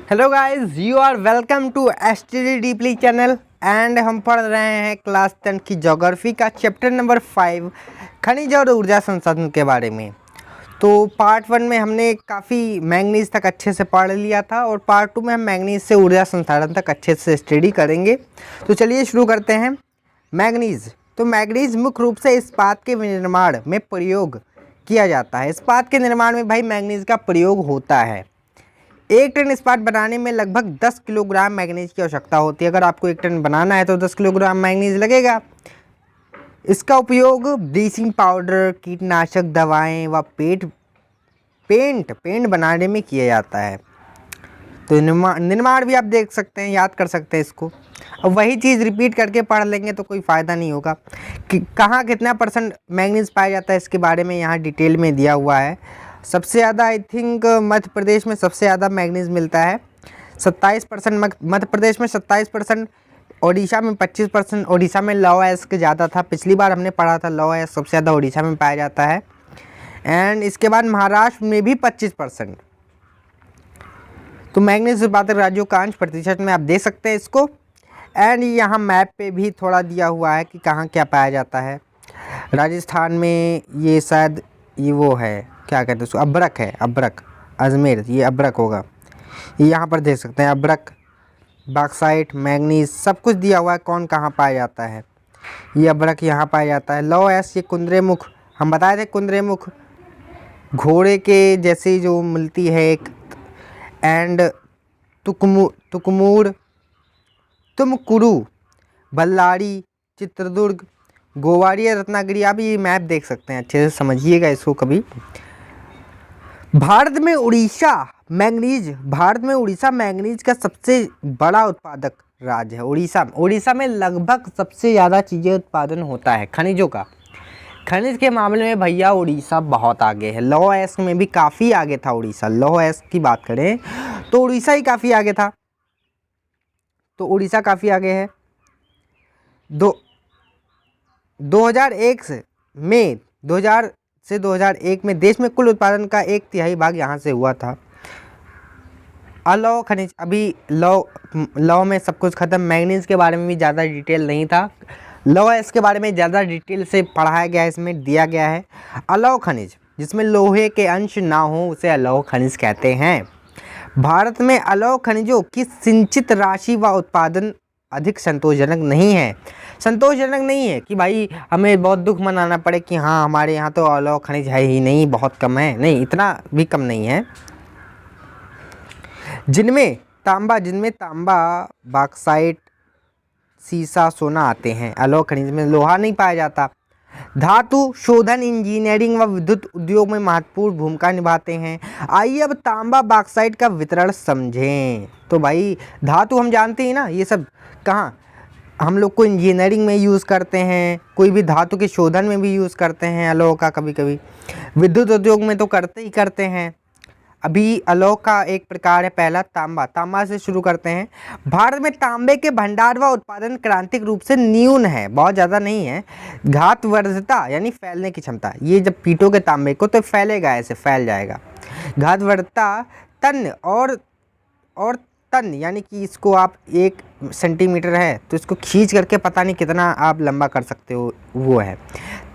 Hello guys, you are welcome to STD deeply channel and हम पढ़ रहे हैं क्लास 10 की ज्योग्राफी का चैप्टर नंबर 5 खनिज और ऊर्जा संसाधन के बारे में। तो पार्ट 1 में हमने काफ़ी मैंगनीज तक अच्छे से पढ़ लिया था और पार्ट 2 में हम मैंगनीज से ऊर्जा संसाधन तक अच्छे से स्टडी करेंगे। तो चलिए शुरू करते हैं। मैंगनीज। तो मैंगनीज मुख्य रूप से इस्पात के निर्माण में प्रयोग किया जाता है। इस्पात के निर्माण में भाई मैंगनीज का प्रयोग होता है। 1 टन इस्पात बनाने में लगभग 10 किलोग्राम मैंगनीज की आवश्यकता होती है। अगर आपको 1 टन बनाना है तो 10 किलोग्राम मैंगनीज लगेगा। इसका उपयोग ब्लीचिंग पाउडर, कीटनाशक दवाएं व पेंट बनाने में किया जाता है। तो निर्माण भी आप देख सकते हैं, याद कर सकते हैं इसको। अब वही चीज़ रिपीट करके पढ़ लेंगे तो कोई फ़ायदा नहीं होगा। कि कहाँ कितना परसेंट मैंगनीज पाया जाता है इसके बारे में यहाँ डिटेल में दिया हुआ है। सबसे ज़्यादा आई थिंक मध्य प्रदेश में सबसे ज़्यादा मैंगनीज मिलता है, 27%। मध्य प्रदेश में 27%, ओडिशा में 25%। ओडिशा में लौह अयस्क ज़्यादा था, पिछली बार हमने पढ़ा था लौह अयस्क सबसे ज़्यादा ओडिशा में पाया जाता है। एंड इसके बाद महाराष्ट्र में भी 25%। तो मैंगनीज उत्पादक राज्यों का अंश प्रतिशत में आप दे सकते हैं इसको। एंड यहाँ मैप पे भी थोड़ा दिया हुआ है कि कहाँ क्या पाया जाता है। राजस्थान में ये शायद ये वो है, क्या कहते हैं उसको, अभ्रक है, अभ्रक, अजमेर, ये अभ्रक होगा। ये यहाँ पर देख सकते हैं अभ्रक, बॉक्साइट, मैंगनीज सब कुछ दिया हुआ है कौन कहाँ पाया जाता है। ये अभ्रक यहाँ पाया जाता है। लौह अयस्क, ये कुंद्रेमुख, हम बताए थे कुंद्रेमुख घोड़े के जैसी जो मिलती है एक। एंड तुमकुरु, बल्लारी, चित्रदुर्ग, गोवाड़िया, रत्नागिरी। आप ये मैप देख सकते हैं, अच्छे से समझिएगा इसको कभी। भारत में उड़ीसा मैंगनीज का सबसे बड़ा उत्पादक राज्य है। उड़ीसा में लगभग सबसे ज़्यादा चीज़ें उत्पादन होता है खनिजों का। खनिज के मामले में भैया उड़ीसा बहुत आगे है। लौह अयस्क में भी काफ़ी आगे था उड़ीसा। लौह अयस्क की बात करें तो उड़ीसा ही काफ़ी आगे था। तो उड़ीसा काफ़ी आगे है। 2001 में 2000 से 2001 में देश में कुल उत्पादन का 1/3 भाग यहाँ से हुआ था। अलौह खनिज, अभी लौह में सब कुछ खत्म। मैंगनीज के बारे में भी ज़्यादा डिटेल नहीं था। लौह इसके बारे में ज़्यादा डिटेल से पढ़ाया गया है, इसमें दिया गया है। अलौह खनिज जिसमें लोहे के अंश ना हो उसे अलौह खनिज कहते हैं। भारत में अलौह खनिजों की सिंचित राशि व उत्पादन अधिक संतोषजनक नहीं है कि भाई हमें बहुत दुख मनाना पड़े कि हाँ हमारे यहाँ तो अलौह खनिज है ही नहीं, बहुत कम है। नहीं, इतना भी कम नहीं है। जिनमें तांबा, बॉक्साइट, सीसा, सोना आते हैं। अलौह खनिज में लोहा नहीं पाया जाता। धातु शोधन, इंजीनियरिंग व विद्युत उद्योग में महत्वपूर्ण भूमिका निभाते हैं। आइए अब तांबा बॉक्साइट का वितरण समझें। तो भाई धातु हम जानते हैं ना, ये सब कहाँ हम लोग को इंजीनियरिंग में यूज़ करते हैं, कोई भी धातु के शोधन में भी यूज़ करते हैं अलौह का। कभी कभी विद्युत उद्योग में तो करते हैं। अभी अलौह का एक प्रकार है पहला तांबा से शुरू करते हैं। भारत में तांबे के भंडार व उत्पादन क्रांतिक रूप से न्यून है, बहुत ज़्यादा नहीं है। घातवर्धता यानी फैलने की क्षमता, ये जब पीटोगे तांबे को तो फैलेगा, ऐसे फैल जाएगा। घातवर्धता तन और तन यानी कि इसको आप 1 सेंटीमीटर है तो इसको खींच करके पता नहीं कितना आप लंबा कर सकते हो, वो है।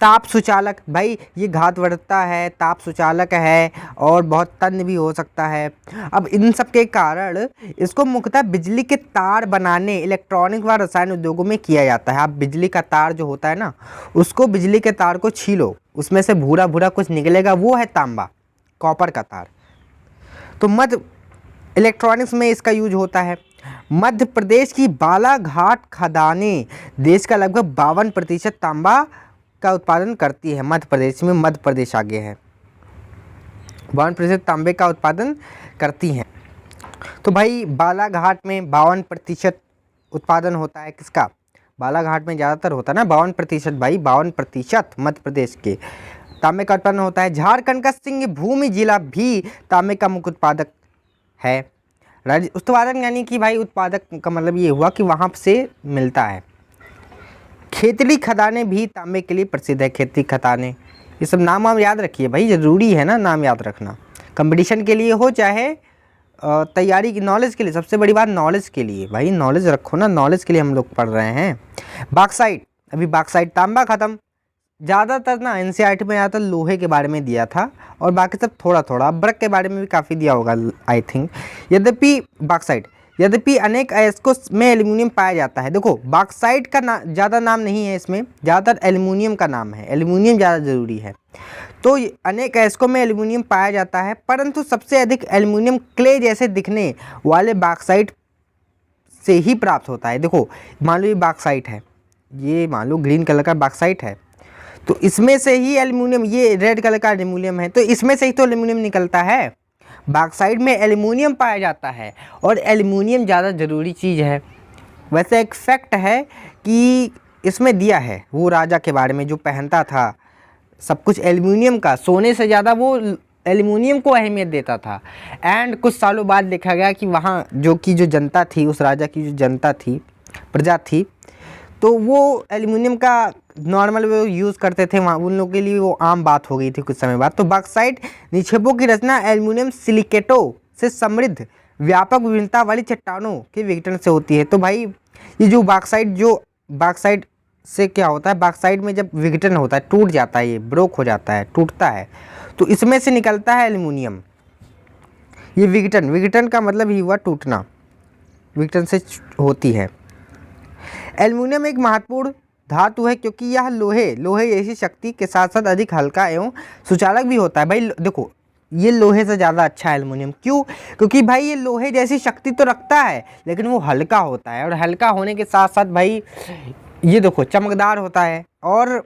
ताप सुचालक, भाई ये घातवर्धता है, ताप सुचालक है और बहुत तन्य भी हो सकता है। अब इन सब के कारण इसको मुख्यतः बिजली के तार बनाने, इलेक्ट्रॉनिक व रसायन उद्योगों में किया जाता है। आप बिजली का तार जो होता है ना, उसको बिजली के तार को छीलो, उसमें से भूरा भूरा कुछ निकलेगा, वो है तांबा, कॉपर का तार। तो इलेक्ट्रॉनिक्स में इसका यूज होता है। मध्य प्रदेश की बालाघाट खदानें देश का लगभग 52% तांबा का उत्पादन करती है। मध्य प्रदेश आगे है, 52% तांबे का उत्पादन करती हैं। तो भाई बालाघाट में 52% उत्पादन होता है। किसका? बालाघाट में ज़्यादातर होता है ना, 52%, भाई 52% मध्य प्रदेश के तांबे का उत्पादन होता है। झारखंड का सिंहभूमि जिला भी तांबे का मुख्य उत्पादक है। उत्पादक यानी कि भाई उत्पादक का मतलब ये हुआ कि वहाँ से मिलता है। खेतड़ी खदानें भी तांबे के लिए प्रसिद्ध है। खेतड़ी खदानें, ये सब नाम आप याद रखिए भाई, ज़रूरी है ना नाम याद रखना। कंपटीशन के लिए हो चाहे तैयारी की, नॉलेज के लिए, सबसे बड़ी बात नॉलेज के लिए, भाई नॉलेज रखो ना, नॉलेज के लिए हम लोग पढ़ रहे हैं। बॉक्साइट, अभी बॉक्साइट तांबा खत्म, ज़्यादातर ना एनसीईआरटी में ज़्यादातर लोहे के बारे में दिया था और बाकी सब थोड़ा थोड़ा, अब्रक के बारे में भी काफ़ी दिया होगा आई थिंक। यद्यपि बॉक्साइट, यद्यपि अनेक अयस्कों में एल्यूमिनियम पाया जाता है। देखो बॉक्साइट का ज़्यादा नाम नहीं है इसमें, ज़्यादातर एल्यूमिनियम का नाम है, एल्यूमिनियम ज़्यादा ज़रूरी है। तो अनेक अयस्कों में एल्यूमिनियम पाया जाता है, परंतु सबसे अधिक एल्यूमिनियम क्ले जैसे दिखने वाले बॉक्साइट से ही प्राप्त होता है। देखो मान लो ये बॉक्साइट है, ये मान लो ग्रीन कलर का बॉक्साइट है, तो इसमें से ही एल्यूमिनियम, ये रेड कलर का एल्यूमिनियम है, तो इसमें से ही तो एल्यूमिनियम निकलता है। बॉक्साइट में एल्यूमिनियम पाया जाता है और एल्यूमिनियम ज़्यादा ज़रूरी चीज़ है। वैसे एक फैक्ट है कि इसमें दिया है वो राजा के बारे में जो पहनता था सब कुछ एल्यूमिनियम का, सोने से ज़्यादा वो एल्यूमिनियम को अहमियत देता था। एंड कुछ सालों बाद देखा गया कि वहाँ जो जनता थी, उस राजा की जो जनता थी, प्रजा थी, तो वो एल्यूमिनियम का नॉर्मल वो यूज़ करते थे, वहाँ उन लोगों के लिए वो आम बात हो गई थी कुछ समय बाद। तो बॉक्साइट निक्षेपों की रचना एल्यूमिनियम सिलिकेटों से समृद्ध व्यापक विभिन्नता वाली चट्टानों के विघटन से होती है। तो भाई ये जो बॉक्साइट से क्या होता है, बॉक्साइट में जब विघटन होता है, टूट जाता है, ये ब्रोक हो जाता है, टूटता है, तो इसमें से निकलता है एल्यूमिनियम। ये विघटन का मतलब ही हुआ टूटना, विघटन से होती है। एल्यूमिनियम एक महत्वपूर्ण धातु है क्योंकि यह लोहे जैसी शक्ति के साथ साथ अधिक हल्का एवं सुचालक भी होता है। भाई देखो ये लोहे से ज़्यादा अच्छा है एल्यूमिनियम, क्यों? क्योंकि भाई ये लोहे जैसी शक्ति तो रखता है लेकिन वो हल्का होता है, और हल्का होने के साथ साथ भाई ये देखो चमकदार होता है। और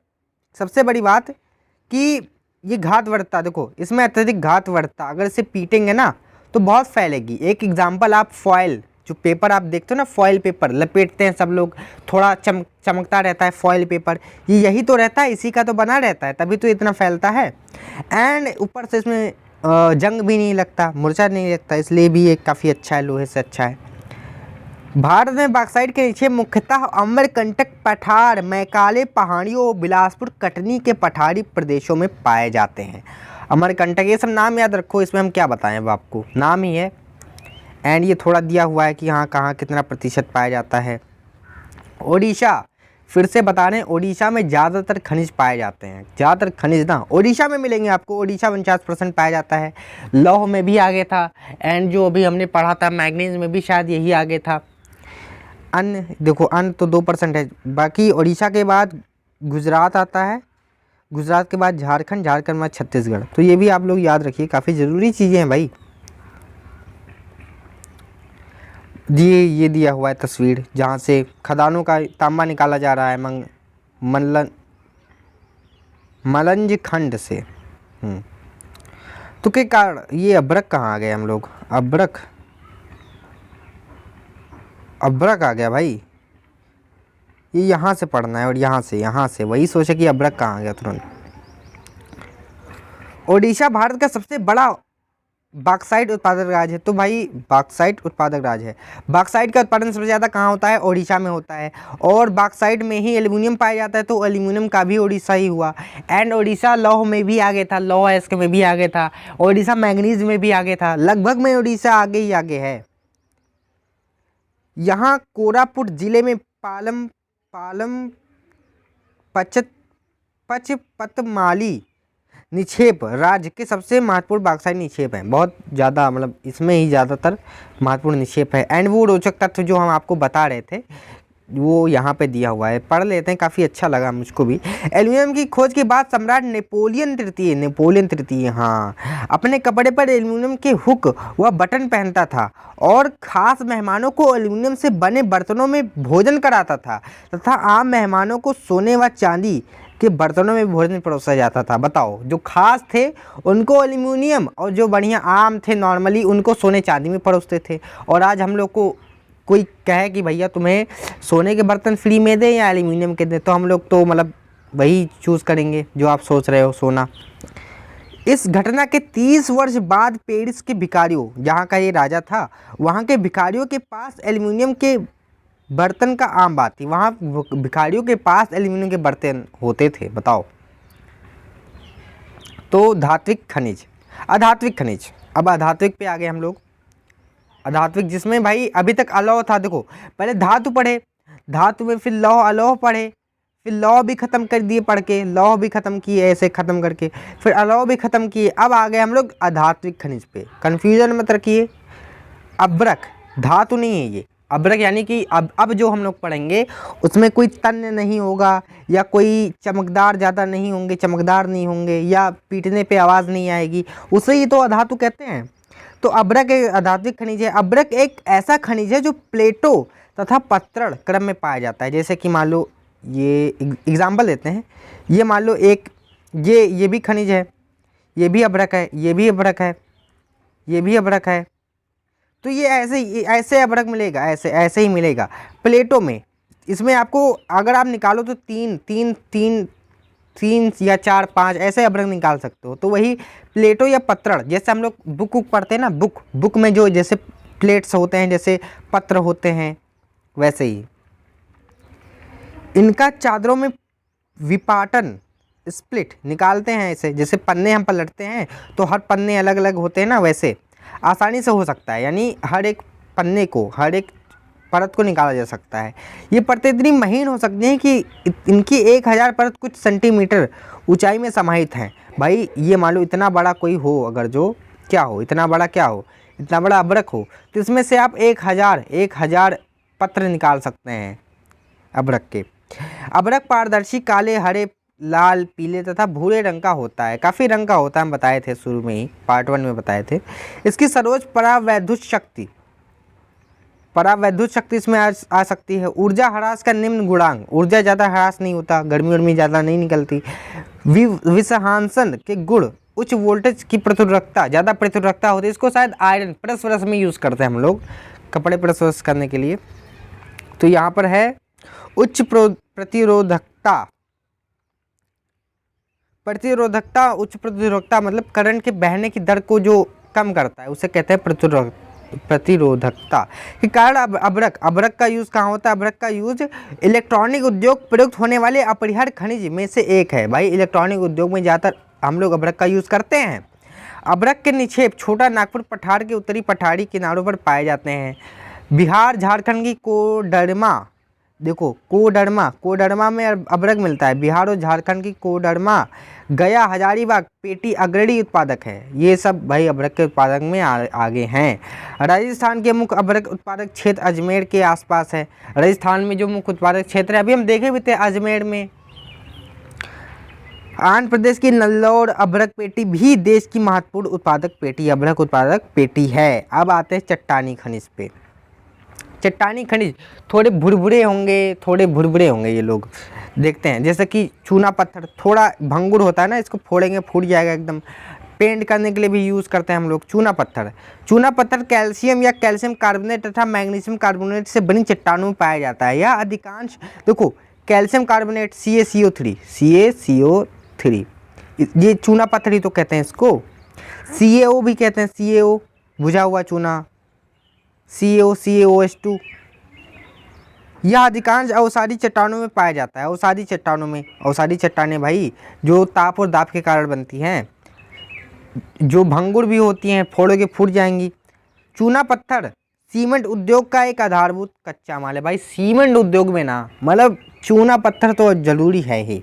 सबसे बड़ी बात कि ये घातवर्ता, देखो इसमें अत्यधिक घातवर्ता, अगर इसे पीटेंगे ना तो बहुत फैलेगी। एक एग्जाम्पल, आप फॉयल, जो पेपर आप देखते हो ना, फॉयल पेपर लपेटते हैं सब लोग, थोड़ा चमकता रहता है फॉयल पेपर, ये यही तो रहता है, इसी का तो बना रहता है, तभी तो इतना फैलता है। एंड ऊपर से इसमें जंग भी नहीं लगता, मुरझा नहीं लगता, इसलिए भी ये काफ़ी अच्छा है, लोहे से अच्छा है। भारत में बॉक्साइट के नीचे मुख्यतः अमरकंटक पठार, मैकाले पहाड़ियों, बिलासपुर कटनी के पठारी प्रदेशों में पाए जाते हैं। अमरकंटक, ये सब नाम याद रखो, इसमें हम क्या बताएं, अब आपको नाम ही है। एंड ये थोड़ा दिया हुआ है कि हाँ कहाँ कितना प्रतिशत पाया जाता है। ओडिशा, फिर से बता रहे हैं, ओडिशा में ज़्यादातर खनिज पाए जाते हैं, ज़्यादातर खनिज ना ओडिशा में मिलेंगे आपको। ओडिशा 49% पाया जाता है, लौह में भी आगे था, एंड जो अभी हमने पढ़ा था मैग्नीज में भी शायद यही आगे था। अन्य देखो, अन्य तो 2% है। बाकी ओडिशा के बाद गुजरात आता है, गुजरात के बाद झारखंड, झारखंड में छत्तीसगढ़। तो ये भी आप लोग याद रखिए, काफ़ी ज़रूरी चीज़ें हैं भाई। ये दिया हुआ है तस्वीर जहाँ से खदानों का तांबा निकाला जा रहा है मलंज खंड से। तो के कारण ये अब्रक कहाँ आ गए हम लोग, अब्रक आ गया भाई, ये यहाँ से पढ़ना है और यहाँ से वही सोचे कि अब्रक कहाँ आ गया तुरंत। ओडिशा भारत का सबसे बड़ा बॉक्साइट उत्पादक राज्य है। तो भाई बॉक्साइट उत्पादक राज्य है, बॉक्साइट का उत्पादन सबसे ज़्यादा कहाँ होता है, ओडिशा में होता है, और बॉक्साइट में ही एल्यूमिनियम पाया जाता है, तो एल्यूमिनियम का भी ओडिशा ही हुआ। एंड ओडिशा लौह में भी आगे था, लौह अयस्क में भी आगे था, ओडिशा मैग्नीज में भी आगे था, लगभग में ओडिशा आगे ही आगे है। यहाँ कोरापुट जिले में पचपतमाली निक्षेप राज्य के सबसे महत्वपूर्ण बॉक्साइट निक्षेप हैं, बहुत ज़्यादा, मतलब इसमें ही ज़्यादातर महत्वपूर्ण निक्षेप है। एंड वो रोचक तथ्य जो हम आपको बता रहे थे वो यहाँ पे दिया हुआ है, पढ़ लेते हैं, काफ़ी अच्छा लगा मुझको भी। एल्यूमिनियम की खोज के बाद सम्राट नेपोलियन तृतीय हाँ, अपने कपड़े पर एल्यूमिनियम के हुक व बटन पहनता था और ख़ास मेहमानों को एल्यूमिनियम से बने बर्तनों में भोजन कराता था तथा आम मेहमानों को सोने व चांदी के बर्तनों में भोजन परोसा जाता था। बताओ, जो खास थे उनको एल्यूमिनियम, और जो बढ़िया आम थे नॉर्मली उनको सोने चांदी में परोसते थे। और आज हम लोग को कोई कहे कि भैया तुम्हें सोने के बर्तन फ्री में दें या एल्यूमिनियम के दें, तो हम लोग तो मतलब वही चूज़ करेंगे जो आप सोच रहे हो, सोना। इस घटना के 30 वर्ष बाद पेरिस के भिखारियों, जहाँ का ये राजा था, वहाँ के भिखारियों के पास एल्यूमिनियम के बर्तन का आम बात थी, वहाँ भिखारियों के पास एल्यूमिनियम के बर्तन होते थे। बताओ। तो धात्विक खनिज, अधात्विक खनिज, अब अधात्विक पे आ गए हम लोग। अधात्विक जिसमें भाई अभी तक अलौह था। देखो पहले धातु पढ़े, धातु में फिर लौह अलौह पढ़े, फिर लौह भी खत्म कर दिए पढ़ के, लौह भी खत्म किए ऐसे खत्म करके, फिर अलौह भी खत्म किए। अब आ गए हम लोग अधात्विक खनिज पे। कन्फ्यूजन मत रखिए, अब्रक धातु नहीं है ये, अब्रक यानी कि अब जो हम लोग पढ़ेंगे उसमें कोई तन्य नहीं होगा, या कोई चमकदार ज़्यादा नहीं होंगे, चमकदार नहीं होंगे, या पीटने पे आवाज़ नहीं आएगी, उसे ही तो अधातु कहते हैं। तो अब्रक एक अधात्विक खनिज है। अब्रक एक ऐसा खनिज है जो प्लेटो तथा पत्तड़ क्रम में पाया जाता है। जैसे कि मान लो ये एग्जाम्पल देते हैं, ये मान लो एक ये भी खनिज है, ये भी अब्रक है, ये भी अब्रक है, ये भी अब्रक है। तो ये ऐसे अब्रक मिलेगा, ऐसे ही मिलेगा प्लेटों में। इसमें आपको अगर आप निकालो तो तीन या 4 5 ऐसे अब्रक निकाल सकते हो। तो वही प्लेटो या पत्तड़, जैसे हम लोग बुक पढ़ते हैं ना, बुक में जो जैसे प्लेट्स होते हैं, जैसे पत्र होते हैं, वैसे ही इनका चादरों में विपाटन स्प्लिट निकालते हैं। ऐसे जैसे पन्ने हम पलटते हैं तो हर पन्ने अलग अलग होते हैं ना, वैसे आसानी से हो सकता है। यानी हर एक पन्ने को, हर एक परत को निकाला जा सकता है। ये परतें इतनी महीन हो सकती हैं कि इनकी 1000 परत कुछ सेंटीमीटर ऊंचाई में समाहित हैं। भाई ये मान लो इतना बड़ा कोई हो, अगर जो क्या हो, इतना बड़ा क्या हो, इतना बड़ा अब्रक हो, तो इसमें से आप 1000 पत्र निकाल सकते हैं अब्रक के। अब्रक पारदर्शी काले, हरे, लाल, पीले तथा भूरे रंग का होता है। काफ़ी रंग का होता है, हम बताए थे शुरू में ही, पार्ट 1 में बताए थे। इसकी सर्वोच्च परावैद्युत शक्ति इसमें आ सकती है। ऊर्जा ह्रास का निम्न गुणांक, ऊर्जा ज़्यादा ह्रास नहीं होता, गर्मी उर्मी ज़्यादा नहीं निकलती। विसहांसन के गुण, उच्च वोल्टेज की प्रतिरोधकता, ज़्यादा प्रतिरोधकता होती है। इसको शायद आयरन प्रेस व्रस में यूज़ करते हैं हम लोग, कपड़े प्रेस व्रस करने के लिए। तो यहाँ पर है उच्च प्रतिरोधकता, उच्च प्रतिरोधकता मतलब करंट के बहने की दर को जो कम करता है उसे कहते हैं प्रतिरोधकता के कारण। अब्रक का यूज़ कहाँ होता है? अब्रक का यूज़ इलेक्ट्रॉनिक उद्योग प्रयुक्त होने वाले अपरिहार्य खनिज में से एक है। भाई इलेक्ट्रॉनिक उद्योग में ज़्यादातर हम लोग अब्रक का यूज़ करते हैं। अब्रक के निक्षेप छोटा नागपुर पठार के उत्तरी पठारी किनारों पर पाए जाते हैं। बिहार झारखंड की कोडरमा, देखो कोडरमा में अब्रक मिलता है। बिहार और झारखंड की कोडरमा, गया, हजारीबाग, पेटी अग्रणी उत्पादक है। ये सब भाई अब्रक के उत्पादक में आगे हैं। राजस्थान के मुख्य अब्रक उत्पादक क्षेत्र अजमेर के आसपास है। राजस्थान में जो मुख्य उत्पादक क्षेत्र है अभी हम देखे भी थे अजमेर में। आंध्र प्रदेश की नल्लौर अब्रक पेटी भी देश की महत्वपूर्ण अब्रक उत्पादक पेटी है। अब आते हैं चट्टानी खनिज पे। चट्टानी खनिज थोड़े भुरभुरे होंगे ये लोग, देखते हैं। जैसे कि चूना पत्थर थोड़ा भंगुर होता है ना, इसको फोड़ेंगे फूट जाएगा एकदम। पेंट करने के लिए भी यूज़ करते हैं हम लोग चूना पत्थर कैल्शियम या कैल्शियम कार्बोनेट तथा मैग्नीशियम कार्बोनेट से बनी चट्टानों में पाया जाता है। यह अधिकांश, देखो कैल्शियम कार्बोनेट CaCO3 ये चूना पत्थर ही तो कहते हैं इसको। CaO भी कहते हैं, CaO बुझा हुआ चूना, CaOH2। यह अधिकांश अवसादी चट्टानों में पाया जाता है। अवसादी चट्टानें भाई जो ताप और दाब के कारण बनती हैं, जो भंगुर भी होती हैं, फोड़ोगे फूट जाएंगी। चूना पत्थर सीमेंट उद्योग का एक आधारभूत कच्चा माल है। भाई सीमेंट उद्योग में ना मतलब चूना पत्थर तो जरूरी है ही।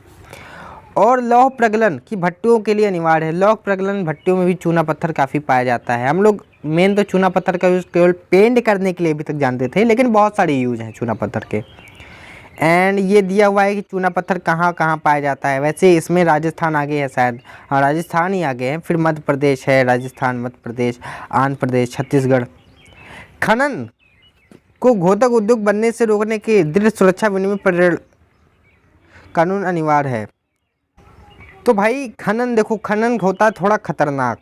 और लौह प्रगलन की भट्टियों के लिए अनिवार्य है। लौह प्रगलन भट्टियों में भी चूना पत्थर काफ़ी पाया जाता है। हम लोग मेन तो चूना पत्थर का यूज़ केवल पेंट करने के लिए अभी तक जानते थे, लेकिन बहुत सारे यूज़ हैं चूना पत्थर के। एंड ये दिया हुआ है कि चूना पत्थर कहाँ कहाँ पाया जाता है। वैसे इसमें राजस्थान आगे है शायद, हाँ राजस्थान ही आगे है, फिर मध्य प्रदेश है, राजस्थान, मध्य प्रदेश, आंध्र प्रदेश, छत्तीसगढ़। खनन को घातक उद्योग बनने से रोकने के दृढ़ सुरक्षा विनिमय कानून अनिवार्य है। तो भाई खनन, देखो खनन होता है थोड़ा खतरनाक,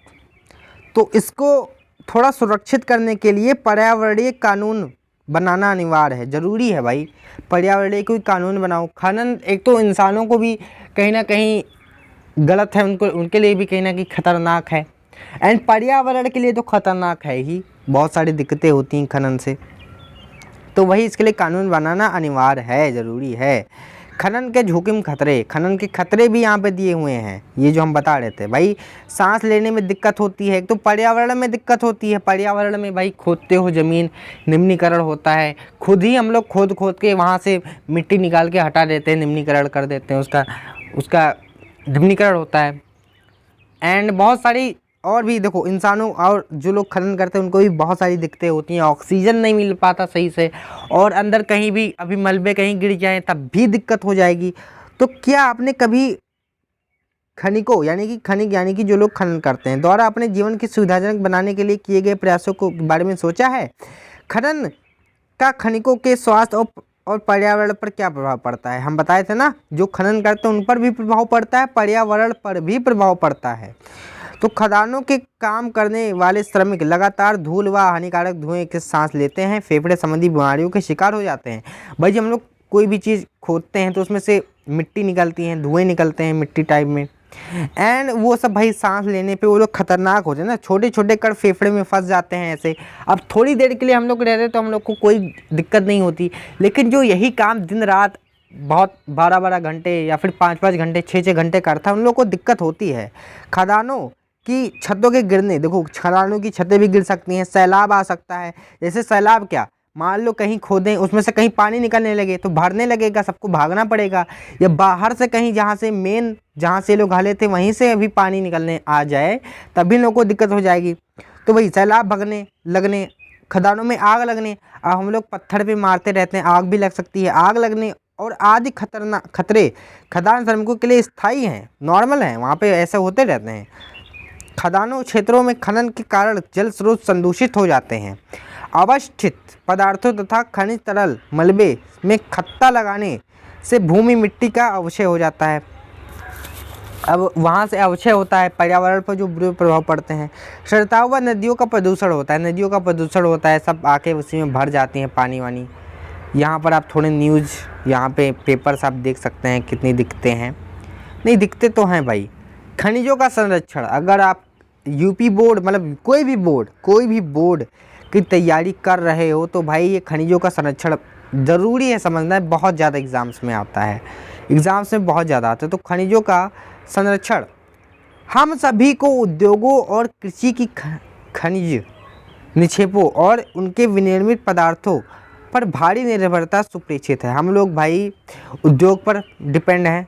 तो इसको थोड़ा सुरक्षित करने के लिए पर्यावरणीय कानून बनाना अनिवार्य है, ज़रूरी है भाई। पर्यावरणीय कोई कानून बनाओ। खनन एक तो इंसानों को भी कहीं ना कहीं गलत है, उनके लिए भी कहीं ना कहीं खतरनाक है, एंड पर्यावरण के लिए तो खतरनाक है ही, बहुत सारी दिक्कतें होती हैं खनन से। तो वही इसके लिए कानून बनाना अनिवार्य है, ज़रूरी है। खनन के जोखिम खतरे, खनन के खतरे भी यहाँ पे दिए हुए हैं, ये जो हम बता रहे थे भाई। सांस लेने में दिक्कत होती है, एक तो पर्यावरण में दिक्कत होती है, पर्यावरण में भाई खोदते हो ज़मीन, निम्नीकरण होता है, खुद ही हम लोग खोद खोद के वहाँ से मिट्टी निकाल के हटा देते हैं, निम्नीकरण कर देते हैं, उसका निम्नीकरण होता है। एंड बहुत सारी और भी देखो, इंसानों और जो लोग खनन करते हैं उनको भी बहुत सारी दिक्कतें होती हैं, ऑक्सीजन नहीं मिल पाता सही से, और अंदर कहीं भी अभी मलबे कहीं गिर जाएं तब भी दिक्कत हो जाएगी। तो क्या आपने कभी खनिकों यानी कि जो लोग खनन करते हैं द्वारा अपने जीवन की सुविधाजनक बनाने के लिए किए गए प्रयासों को बारे में सोचा है? खनन का खनिकों के स्वास्थ्य और पर्यावरण पर क्या प्रभाव पड़ता है? हम बताए थे ना, जो खनन करते हैं उन पर भी प्रभाव पड़ता है, पर्यावरण पर भी प्रभाव पड़ता है। तो खदानों के काम करने वाले श्रमिक लगातार धूल व हानिकारक धुएं के सांस लेते हैं, फेफड़े संबंधी बीमारियों के शिकार हो जाते हैं। भाई जब हम लोग कोई भी चीज़ खोदते हैं तो उसमें से मिट्टी निकलती हैं, धुएं निकलते हैं मिट्टी टाइप में, एंड वो सब भाई सांस लेने पे वो लोग खतरनाक होते हैं ना, छोटे छोटे कण फेफड़े में फंस जाते हैं ऐसे। अब थोड़ी देर के लिए हम लोग रहते तो हम लोग को कोई दिक्कत नहीं होती, लेकिन जो यही काम दिन रात बहुत 12-12 घंटे या फिर 5-5 घंटे 6-6 घंटे करता है उन लोग को दिक्कत होती है। खदानों की छतों के गिरने, देखो खदानों की छतें भी गिर सकती हैं, सैलाब आ सकता है। जैसे सैलाब क्या, मान लो कहीं खोदें उसमें से कहीं पानी निकलने लगे तो भरने लगेगा, सबको भागना पड़ेगा, या बाहर से कहीं जहाँ से लोग हाले थे वहीं से अभी पानी निकलने आ जाए तभी लोगों को दिक्कत हो जाएगी। तो भाई सैलाब भगने लगने, खदानों में आग लगने, अब हम लोग पत्थर पे मारते रहते हैं, आग भी लग सकती है, आग लगने और आदि खतरनाक खतरे खदान श्रमिकों के लिए स्थायी हैं, नॉर्मल हैं, वहाँ पे ऐसे होते रहते हैं। खदानों क्षेत्रों में खनन के कारण जल स्रोत संदूषित हो जाते हैं। अवस्थित पदार्थों तथा खनिज तरल मलबे में खत्ता लगाने से भूमि मिट्टी का अवक्षय हो जाता है। अब वहाँ से अवक्षय होता है, पर्यावरण पर जो बुरे प्रभाव पड़ते हैं। सरिताओं व नदियों का प्रदूषण होता है, नदियों का प्रदूषण होता है, सब आके उसी में भर जाती हैं पानी वानी। यहाँ पर आप थोड़े न्यूज़ यहाँ पे पेपर्स आप देख सकते हैं कितनी दिखते हैं, नहीं दिखते तो हैं भाई। खनिजों का संरक्षण, अगर आप यूपी बोर्ड मतलब कोई भी बोर्ड की तैयारी कर रहे हो तो भाई ये खनिजों का संरक्षण ज़रूरी है समझना है, बहुत ज़्यादा एग्ज़ाम्स में आता है, एग्ज़ाम्स में बहुत ज़्यादा आता है। तो खनिजों का संरक्षण हम सभी को उद्योगों और कृषि की खनिज निक्षेपों और उनके विनिर्मित पदार्थों पर भारी निर्भरता सुप्रेक्षित है। हम लोग भाई उद्योग पर डिपेंड हैं,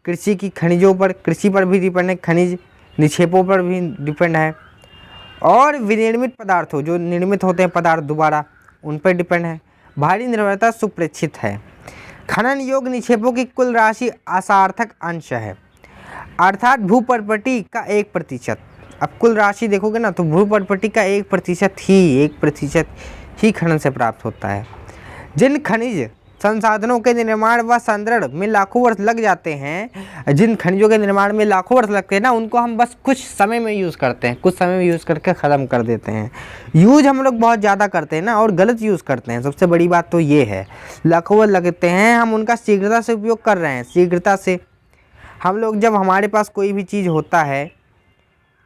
कृषि की खनिजों पर, कृषि पर भी डिपेंड है, खनिज निक्षेपों पर भी डिपेंड है, और विनिर्मित पदार्थों जो निर्मित होते हैं पदार्थ दोबारा उन पर डिपेंड है। भारी निर्भरता सुप्रेक्षित है। खनन योग्य निक्षेपों की कुल राशि असार्थक अंश है, अर्थात भू प्रॉपर्टी का 1%। अब कुल राशि देखोगे ना तो भू प्रॉपर्टी का 1% ही खनन से प्राप्त होता है। जिन खनिज संसाधनों के निर्माण व संरक्षण में लाखों वर्ष लग जाते हैं, जिन खनिजों के निर्माण में लाखों वर्ष लगते हैं ना, उनको हम बस कुछ समय में यूज़ करते हैं, कुछ समय में यूज़ करके ख़त्म कर देते हैं। यूज़ हम लोग बहुत ज़्यादा करते हैं ना, और गलत यूज़ करते हैं, सबसे बड़ी बात तो ये है। लाखों वर्ष लगते हैं, हम उनका शीघ्रता से उपयोग कर रहे हैं, शीघ्रता से। हम लोग जब हमारे पास कोई भी चीज़ होता है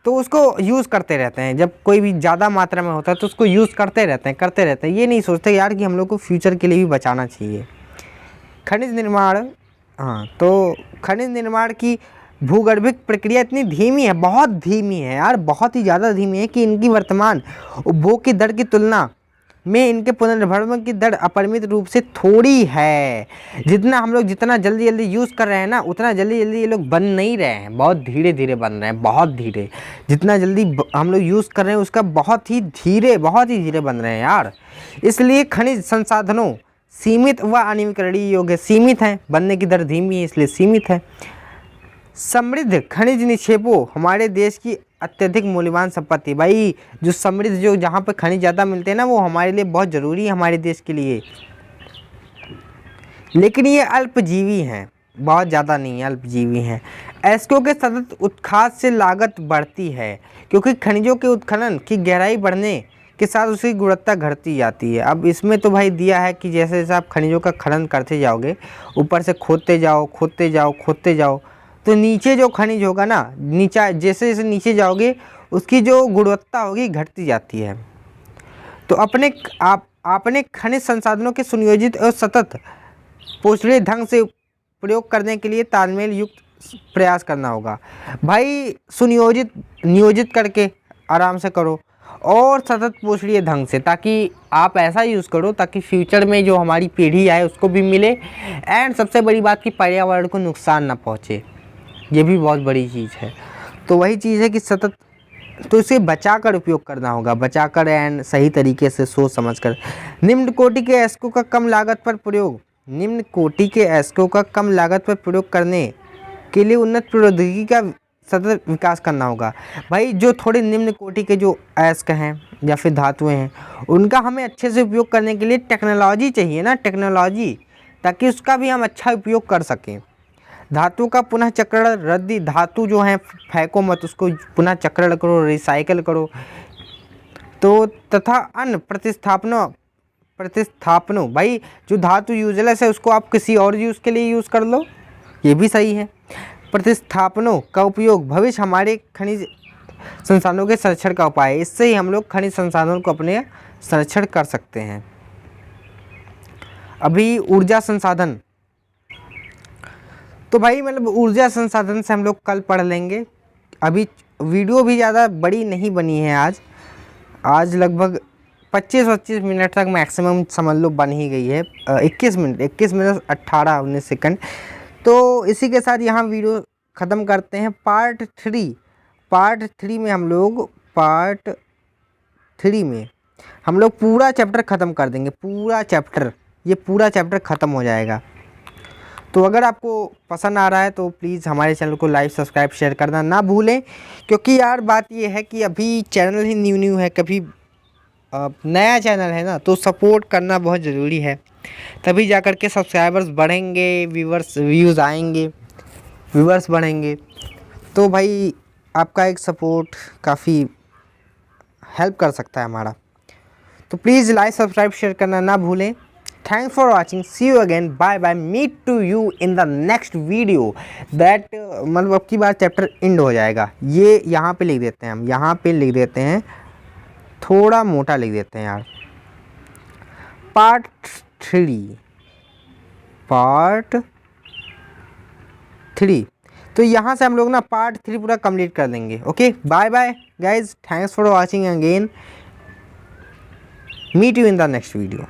तो उसको यूज़ करते रहते हैं, जब कोई भी ज़्यादा मात्रा में होता है तो उसको यूज़ करते रहते हैं, ये नहीं सोचते यार कि हम लोग को फ्यूचर के लिए भी बचाना चाहिए। खनिज निर्माण, हाँ, तो खनिज निर्माण की भूगर्भिक प्रक्रिया इतनी धीमी है, बहुत धीमी है यार, बहुत ही ज़्यादा धीमी है कि इनकी वर्तमान उपभोग की दर की तुलना में इनके पुनर्भरण की दर अपरिमित रूप से थोड़ी है। जितना जल्दी यूज़ कर रहे हैं ना, उतना जल्दी ये लोग बन नहीं रहे हैं, बहुत धीरे धीरे बन रहे हैं, बहुत धीरे। जितना जल्दी हम लोग यूज़ कर रहे हैं उसका बहुत ही धीरे बन रहे हैं यार। इसलिए खनिज संसाधनों सीमित व अनवीकरणीय योग्य, सीमित हैं, बनने की दर धीमी है इसलिए सीमित है। समृद्ध खनिज निक्षेपों हमारे देश की अत्यधिक मूल्यवान संपत्ति। भाई जो समृद्ध, जो जहाँ पे खनिज ज़्यादा मिलते हैं ना, वो हमारे लिए बहुत ज़रूरी है, हमारे देश के लिए। लेकिन ये अल्पजीवी हैं, बहुत ज़्यादा नहीं, अल्पजीवी हैं। एस्को के सतत उत्खात से लागत बढ़ती है, क्योंकि खनिजों के उत्खनन की गहराई बढ़ने के साथ उसकी गुणवत्ता घटती जाती है। अब इसमें तो भाई दिया है कि जैसे जैसे आप खनिजों का खनन करते जाओगे, ऊपर से खोदते जाओ, तो नीचे जो खनिज होगा ना, जैसे जैसे नीचे जाओगे उसकी जो गुणवत्ता होगी घटती जाती है। तो आपने खनिज संसाधनों के सुनियोजित और सतत पोषणीय ढंग से प्रयोग करने के लिए तालमेल युक्त प्रयास करना होगा। भाई सुनियोजित नियोजित करके आराम से करो और सतत पोषणीय ढंग से, ताकि आप ऐसा यूज़ करो ताकि फ्यूचर में जो हमारी पीढ़ी आए उसको भी मिले, एंड सबसे बड़ी बात कि पर्यावरण को नुकसान ना पहुँचे, ये भी बहुत बड़ी चीज़ है। तो वही चीज़ है कि सतत, तो इसे बचाकर उपयोग करना होगा, बचाकर एंड सही तरीके से सोच समझकर। निम्न कोटि के एस्को का कम लागत पर प्रयोग, निम्न कोटि के एस्को का कम लागत पर प्रयोग करने के लिए उन्नत प्रौद्योगिकी का सतत विकास करना होगा। भाई जो थोड़े निम्न कोटि के जो एस्क हैं या फिर धातुएं हैं, उनका हमें अच्छे से उपयोग करने के लिए टेक्नोलॉजी चाहिए ना, टेक्नोलॉजी, ताकि उसका भी हम अच्छा उपयोग कर सकें। धातु का पुनः चक्रण, रद्दी धातु जो है फेंको मत, उसको पुनः चक्रण करो, रिसाइकल करो। तो तथा अन्य प्रतिस्थापनों, भाई जो धातु यूजलेस है उसको आप किसी और यूज़ के लिए यूज़ कर लो, ये भी सही है। प्रतिस्थापनों का उपयोग भविष्य हमारे खनिज संसाधनों के संरक्षण का उपाय है, इससे ही हम लोग खनिज संसाधनों को अपने संरक्षण कर सकते हैं। अभी ऊर्जा संसाधन, तो भाई मतलब ऊर्जा संसाधन से हम लोग कल पढ़ लेंगे। अभी वीडियो भी ज़्यादा बड़ी नहीं बनी है आज लगभग 25-25 मिनट तक मैक्सिमम समझ लो बन ही गई है। 21 मिनट 18-19 सेकंड। तो इसी के साथ यहाँ वीडियो ख़त्म करते हैं। पार्ट थ्री में हम लोग पूरा चैप्टर ख़त्म कर देंगे, पूरा चैप्टर ख़त्म हो जाएगा। तो अगर आपको पसंद आ रहा है तो प्लीज़ हमारे चैनल को लाइक, सब्सक्राइब, शेयर करना ना भूलें, क्योंकि यार बात ये है कि अभी चैनल ही न्यू है, कभी नया चैनल है ना, तो सपोर्ट करना बहुत ज़रूरी है, तभी जा कर के सब्सक्राइबर्स बढ़ेंगे, व्यूज़ आएंगे, व्यूअर्स बढ़ेंगे। तो भाई आपका एक सपोर्ट काफ़ी हेल्प कर सकता है हमारा। तो प्लीज़ लाइक, सब्सक्राइब, शेयर करना ना भूलें। Thanks for watching. See you again. Bye bye. Meet to you in the next video. That मतलब अब की बार चैप्टर एंड हो जाएगा। ये यहाँ पे लिख देते हैं, हम यहाँ पे लिख देते हैं, थोड़ा मोटा लिख देते हैं यार। Part three. तो यहाँ से हम लोग ना पार्ट 3 पूरा कंप्लीट कर देंगे। Okay, bye bye guys, thanks for watching again, meet you in the next video.